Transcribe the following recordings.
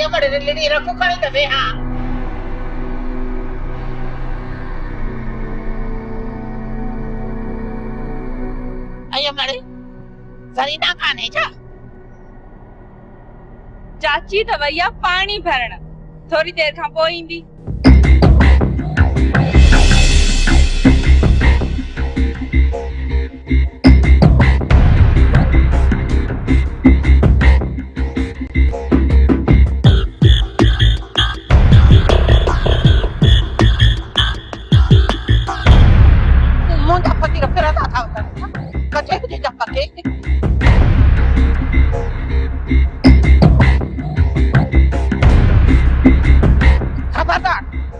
आया मरे लेडी रखो खड़े दबे हां आया मरे सरीना खाने जा चाची तो भैया पानी भरण थोड़ी देर खां पोइ ईंदी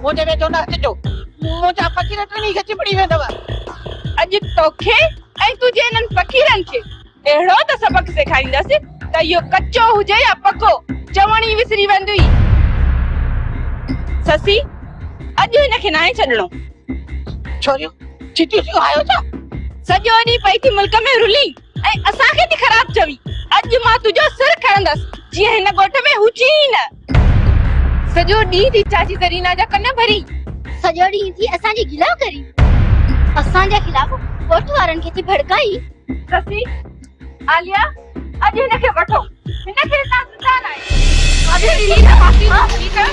मुझे में जो ना जो मुझे फकीर ट्रेनी के चिपड़ी में दवा अज तोखे ऐ तुझे नन फकीरन के एड़ो त सबक सिखाईंदस त यो कच्चो हुजे या पको चवणी विसरी वंदुई ससी अज इनखे नाए छडणो छोरियो चिटी से आयो छा सजो नी पई थी मुल्क में रुली ऐ असा के थी खराब चवी अज मां तुजो सिर खणंदस जी हिन गोठ में हुची न सजो डी थी चाची सरीना जा कन भरी सजो डी थी असा जी गिला करी असा जे खिलाफ कोर्ट वारन के थी भड़काई ससी आलिया अज इनखे वठो इनखे ता सुधान है अज रीना फासी ठीक है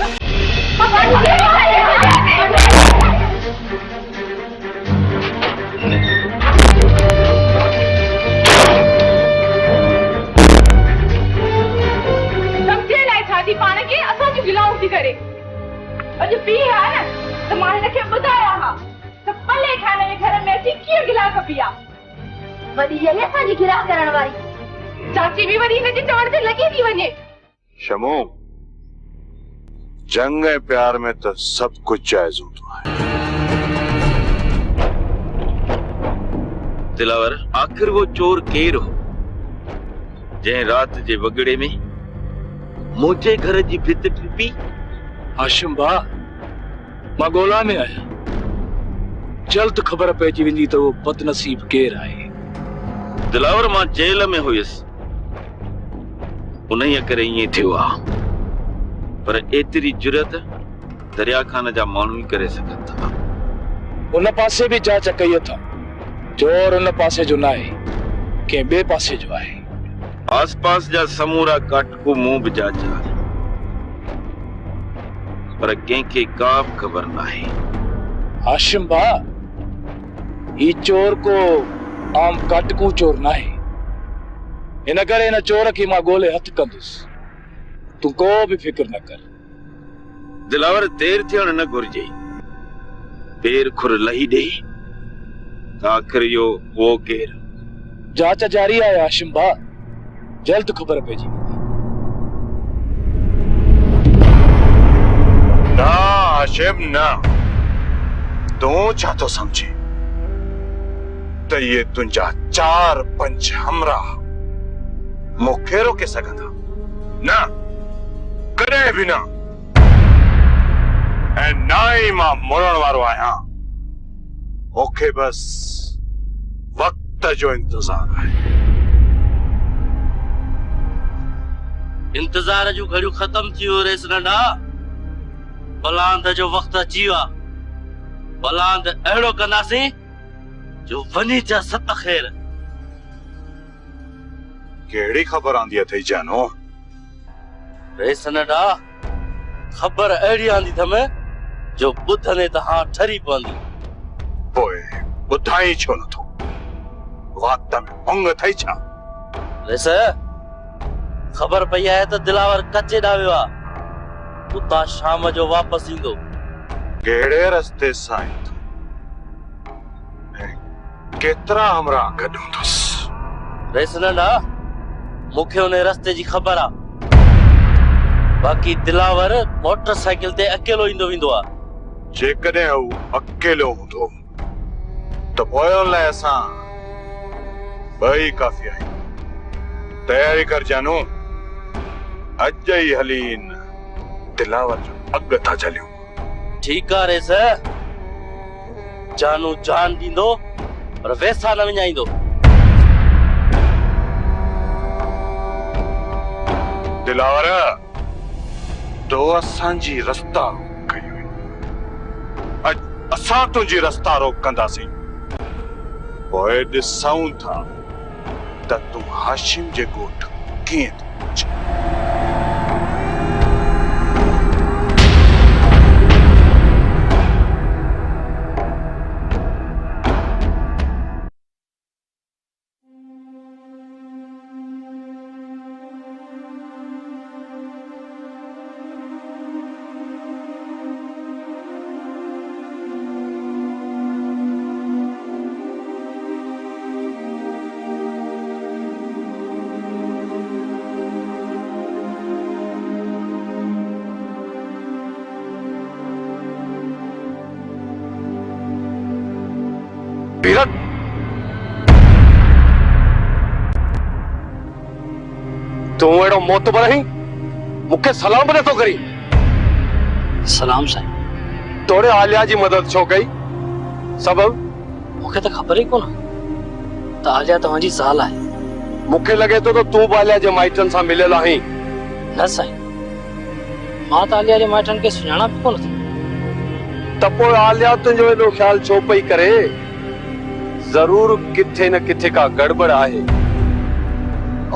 पाने के असा जो गिलाऊ थी करे अज पी है ना तो मां इनखे बुधाया हा तो पले खाने में घर में अची की गिला कपिया वडी ये असा जी गिला करण वाली चाची भी वडी ने चवण ते लगी थी वने शमो जंग ऐं प्यार में तो सब कुछ जायज होतो है दिलावर आखिर वो चोर केर हो जे रात जे वगड़े में मुझे घर जी भित टिपी हाशिम बा मां गोला में आया जल्द खबर पइजी वेंदी तो वो बदनसीब केर आहे दिलावर मां जेल में हुयस उन्हीं करे ये थियो आ पर एतरी जुरत दरिया खान जा मानू ही करे सकन था उन पासे भी जांच कई था चोर उन पासे जो ना है के बे पासे जो आहे आसपास जा समूरा काटकू मुंह बिजा जा पर कंहिंखे का खबर ना है हाशिम बा ये चोर को आम काटकू चोर ना है इन करे इन चोर की मां गोले हथ कंदुस तू को भी फिक्र न कर दिलावर देर थियण न घुर्जे पेर खुर लही दे आखिर यो वो केर जांच जारी है हाशिम बा जल्द खबर पइजी ना हाशिम ना तू छा तो समझे तो ये तुंजा 4-5 हमरा मुखे रोके सघंदा ना करे भी ना ऐं ना ही मां मुड़ण वारो आहियां मुखे बस वक्त जो इंतजार है इंतजार जो घड़ियों खत्म थी हो रेस नंढा बलांद जो वक्त अची वियो बलांद अहिड़ो कंदासीं जो वनी जा 7 ख़ैर केड़ी खबर आंदी अथई जानो रेस नंढा खबर अहिड़ी आंदी थमे जो ॿुधने त हां ठरी पवंदी पोइ ॿुधाई छो नथो वात में पंग थई छा रेस खबर पई है तो दिलावर कच्चे डावियो आ उता शाम जो वापस ईंदो केड़े रस्ते सां ईंदो केतरा हमरा गॾु हूंदुसि रेस नंढा मुखे उन रस्ते जी खबर आ बाकी दिलावर मोटरसाइकिल ते अकेलो ईंदो वेंदो आ जेकॾहिं हू अकेलो हूंदो त पोइ उन लाइ असां ॿई काफ़ी आहियूं तयारी कर जानू अज ही हलीन दिलावर जो अग था चलियो ठीक आ रेस जानू जान दींदो पर वैसा न विञाईंदो दिलावर तो असांजी रस्ता कई हुई। अज असां तुंहिंजी रस्ता रोक कंदासीं। पोइ ॾिसूं था त तूं हाशिम जे ॻोठ कीअं थो पहुचे। बीरत, तूं अहिड़ो मोतबर आहीं, मूंखे सलाम बि नथो करी। सलाम साईं। तोड़े आलिया जी मदद छो कई? सबब? मूंखे त ख़बर ई कोन त आलिया तव्हांजी ज़ाल आहे। मूंखे लॻे थो त तूं बि आलिया जे माइटनि सां मिलियल आहीं। न साईं, मां त आलिया जे माइटनि खे सुञाणा बि कोन थी। त पोइ आलिया तुंहिंजो एॾो ख़्यालु छो पई करे? ज़रूर किथे न किथे का गड़बड़ आहे।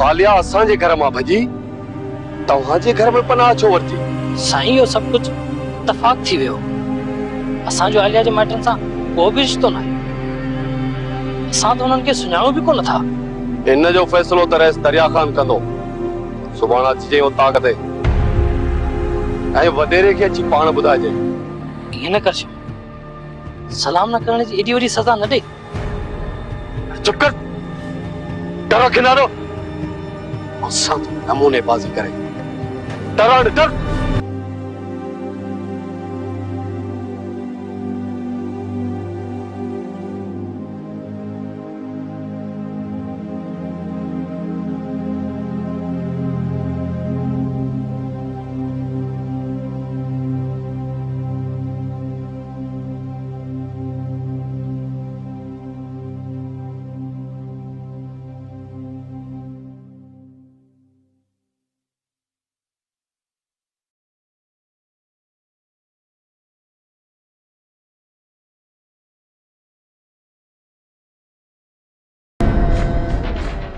आलिया असांजे घर मां भॼी तव्हांजे घर में पनाह छो वरिती? साईं, इहो सभु कुझु इतफ़ाक़ थी वियो। असांजो आलिया जे माइटनि सां को बि रिश्तो न आहे। असां त हुननि खे सुञाणो बि कोन था। इन जो फ़ैसिलो त रईस दरिया ख़ान कंदो। सुभाणे अची जाइं उतां ते ऐं वॾेरे खे अची पाण ॿुधाइजे। ईअं न करजो। सलाम न करण जी एॾी वॾी सज़ा न ॾे। चुप कर, डरो किनारो। असां नमूने बाज़ी करे डर डर।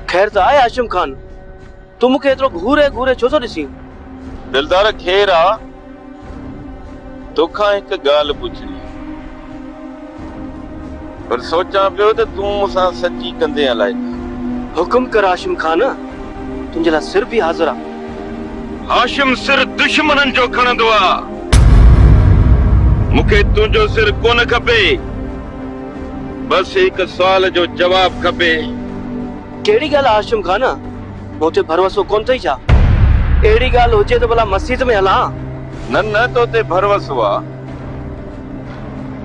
खैर त आहे हाशिम खान, तू मूंखे एतिरो घूरे घूरे छो थो ॾिसी? दिलदार खैर आ, तोखां हिकु ॻाल्हि पुछणी पर सोचां पियो त तूं मूंसां सची कंदे अलाए। हुकुम कर हाशिम खान, तुंहिंजे लाइ सिर बि हाज़िर आहे। हाशिम सिर दुश्मननि जो खणंदो आ। मूंखे तुंहिंजो सिर कोन खपे, बस हिकु सुवाल जो जवाब खपे। कहिड़ी ॻाल्हि आहे हाशिम खान? मूं ते भरोसो कोन अथई छा? अहिड़ी ॻाल्हि हुजे त भला मस्जिद में हलां। न न, तो ते भरोसो आ।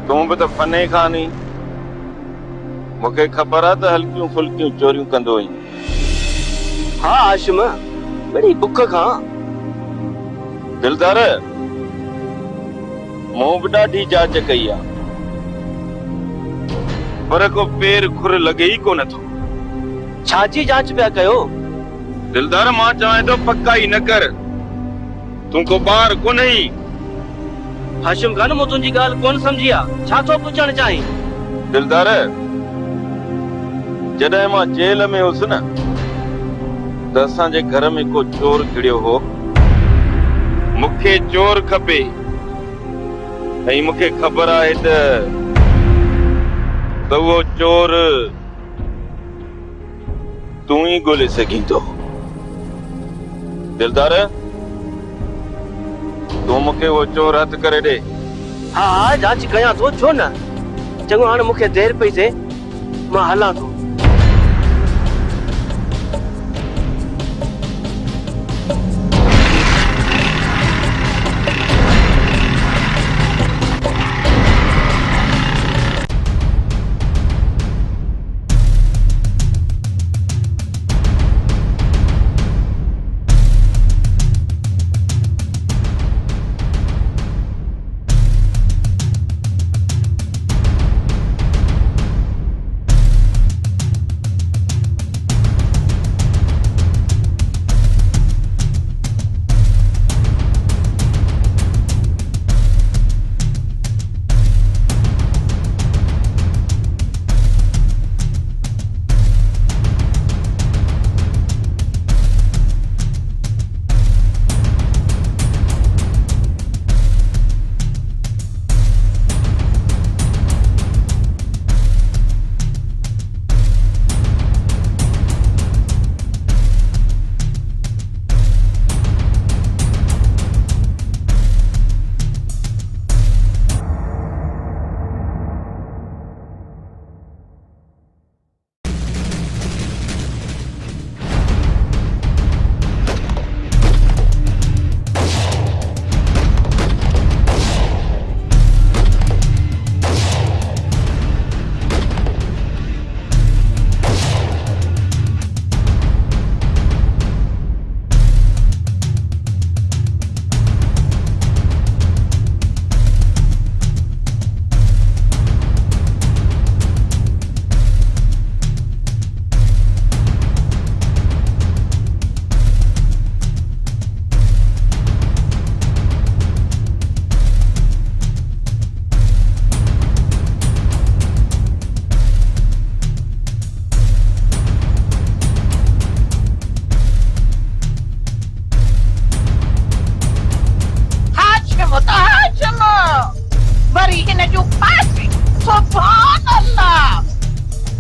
तूं बि त फने खानी। मूंखे ख़बर आहे त हल्कियूं फुल्कियूं चोरियूं कंदो आहीं। हा हाशिम, बड़ी बुख खां। दिलदार, मूं बि ॾाढी जांच कई आहे, पर को पेर खुर लॻे ई कोन थो। छाजी जांच पिया कयो? दिलदार, मां चवां थो पकाई न कर। तूं को ॿार कोन ही। हाशिम खान, मूं तुंहिंजी ॻाल्हि कोन सम्झी आहे। छा थो पुछण चाहीं? दिलदार, जॾहिं मां जेल में हुउसि न त असांजे घर में को चोर घिड़ियो हो। मूंखे चोर खपे ऐं मूंखे ख़बर आहे त उहो चोर तूं ही ॻोल्हे सघीं थो। दिलदार, तूं मूंखे उहो चोर हथ करे ॾे। हा हा, जांच कयां थो, छो न। चङो, हाणे मूंखे देरि पई थिए, मां हलां थो।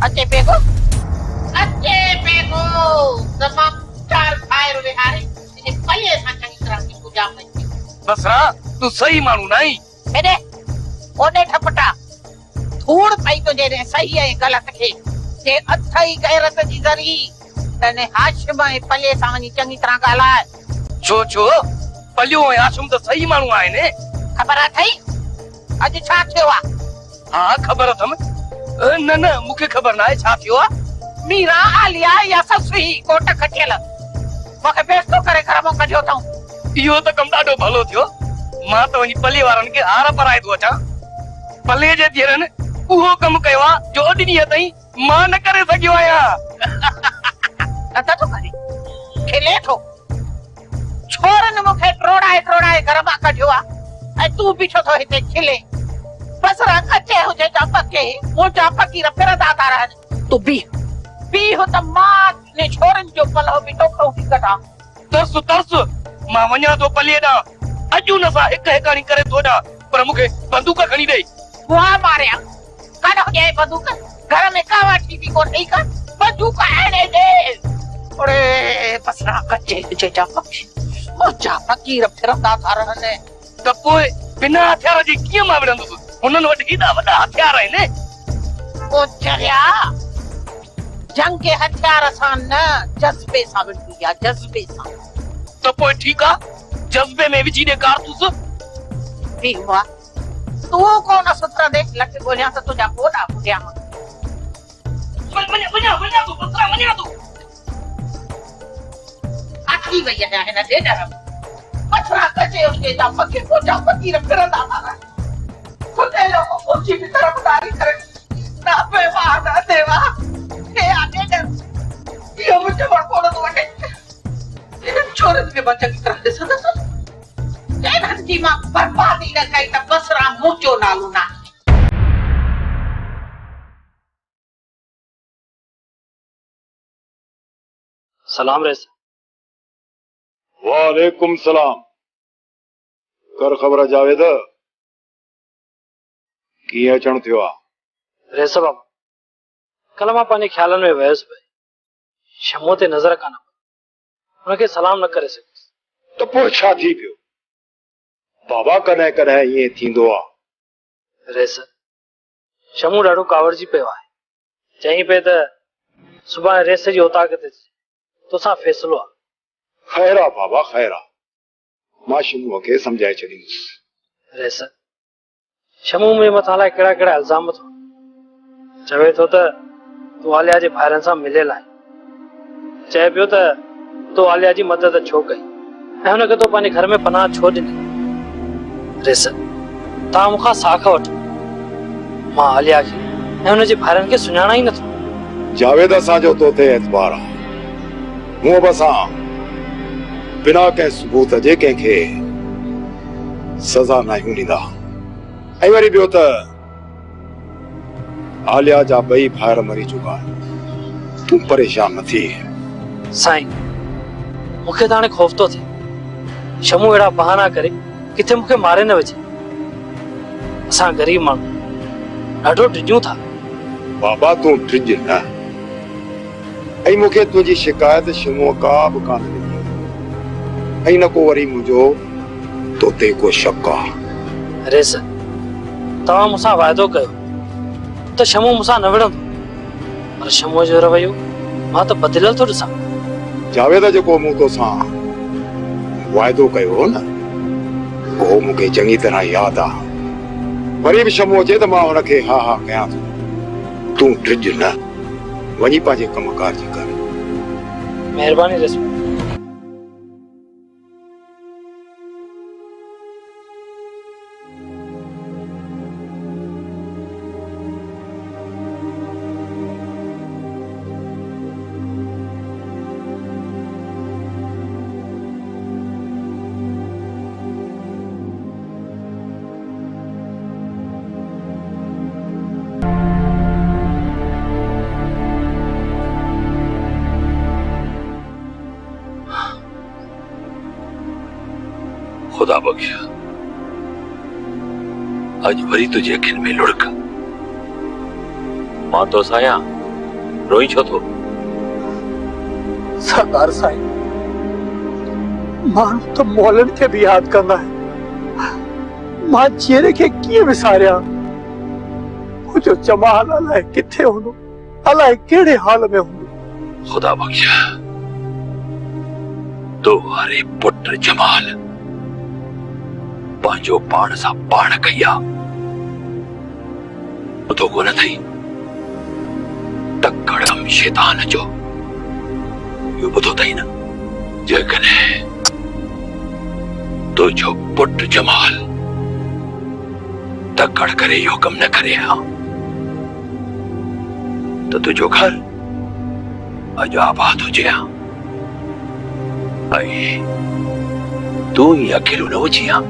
अचे पेगो तमाम चार फायर विहारे इन पल्ले सां चंगी तरह की पूजा कई बसरा तू सही मानू नहीं हेडे ओडे ठपटा थोड़ पई तो जे सही है गलत के जे अथई गैरत जी जरी तने हाशिम ए पल्ले सां वनी चंगी तरह गालाए छो पलियो ऐं हाशिम त सही मानू आहिनि खबर अथई अज छा थियो आ हाँ खबर अथम न मूंखे ख़बर न आहे छा थियो आहे मीरा आलिया या ससुई कोट खटियल मूंखे बेस्तो करे घर मां कढियो अथऊं इहो त कमु ॾाढो भलो थियो मां त वञी पले वारनि खे हार पराए थो अचां पले जे धीअरनि उहो कमु कयो आहे जो अॼु ॾींहं ताईं मां न करे सघियो आहियां नथा तो करे खिले थो छोरनि मूंखे ट्रोड़ाए घर मां कढियो आहे ऐं तूं बीठो थो हिते खिले बसरा कचे हुजे जा पके मोटा फकीर फिरंदा था रहनि तूं बी हो त मां ने छोरनि जो पलो बि टोकरो थी कढां तरस मां वञा थो पले ॾांहुं अॼु हुन सां हिक हिकाणी करे थो ॾां पर मूंखे बंदूक खणी ॾेई वाह मारिया काॾो ॾे बंदूक घर में कावा ठीदी कोन थई का बंदूक आणे ॾे ओड़े बसरा कचे हुजे जा पके मोटा फकीर फिरंदा था रहनि त पोइ बिना हथियार जे कीअं मां विढ़ंदुसि हुननि वटि हेॾा वॾा हथियार आहिनि ओ चरिया जंग के हथियार सां न जज्बे सां विढ़ंदी आहे जज्बे सां त पोइ ठीकु आहे जज्बे में विझी ॾे कारतूस भी हुआ तूं कोन सुत्र दे लट गोलियां त तुंहिंजा गोॾा फुटिया वञा तूं बसरा वञा तूं आखी वई आहियां हिन ॾेढ बसरा कचे हुजे जा पके पोचा फकीर फिरंदा था खुदे लोगों को ऊंची की तरफ दारी करे ना पे वादा देवा हे आगे डर ये मुझे बड़कोड़ तो वटे इन छोरे के बच्चे की तरह दे सदा जैन जी मां बर्बादी न कई त बसरा मुचो नालू ना सलाम रेस वालेकुम सलाम कर ख़बर जावेद कीअं अचण थियो आहे रेस बाबा कल मां पंहिंजे ख्यालनि में वियसि पई शमो ते नज़र कान हुनखे सलाम न करे सघियुसि त पोइ छा थी पियो बाबा कॾहिं कॾहिं ईअं थींदो आहे रेस शमू ॾाढो कावड़जी पियो आहे चई पे त सुभाणे रेस जी उताक ते तोसां फ़ैसिलो आहे ख़ैर आहे बाबा ख़ैर आहे मां शमूअ खे सम्झाए छॾींदुसि रेस शमू मुंहिंजे मथां लाइ कहिड़ा कहिड़ा इल्ज़ाम थो चवे थो त तूं आलिया जे भाइरनि सां मिलियल आहे चए पियो त तूं आलिया जी मदद छो कई ऐं हुनखे तो पंहिंजे घर में पनाह छो ॾिनी रेस तव्हां मूंखां साख वठो मां आलिया खे ऐं हुनजे भाइरनि खे सुञाणा ई नथो जावेद असांजो तो ते एतबार आहे मूं बि असां बिना कंहिं सबूत जे कंहिंखे सज़ा न ॾींदा ऐं वरी ॿियो त आलिया जा ॿई भाइर मरी चुका तूं परेशान न थी साईं मूंखे त हाणे ख़ौफ़ थो थिए शमू अहिड़ा बहाना करे किथे मूंखे मारे न विझे असां ग़रीब माण्हू ॾाढो डिॼूं था बाबा तूं डिॼ न ऐं मूंखे तुंहिंजी शिकायत शमूअ का बि कान ॾिनी ऐं न को वरी मुंहिंजो तो ते को शक आहे रेस तव्हां मूंसां वाइदो कयो त शमू मूंसां न विढ़ंदो पर शमूअ जो रवैयो मां त बदिलियल थो ॾिसां जावेद जेको मूं तोसां वाइदो कयो हो न उहो मूंखे चङी तरह यादि आहे वरी बि शमूअ चए त मां हुनखे हा कयां थो तूं डिॼ न वञी पंहिंजे कमकार जी कर महिरबानी रेस खुदा बख्शा अज वरी तुझे अखिन में लुढ़क मां तो साया रोई छो तो? सरदार साईं, माण्हू त मोलनि खे बि यादि कंदा आहिनि। मां चेहरे खे कीअं विसारियां? मुंहिंजो जमाल अलाए किथे हूंदो, अलाए कहिड़े हाल में हूंदो। खुदा बख्शा तो वारे पुट जमाल पंहिंजो पाण सां पाण कया तो को न थई तकड़म शैतान जो यो बुधो थई न जेकॾहिं तुंहिंजो पुट जमाल तकड़ करे यो कम न करे हा तो तुंहिंजो घर अॼु आबाद हुजे हा ऐं तूं ही अकेलो न हुजी हा।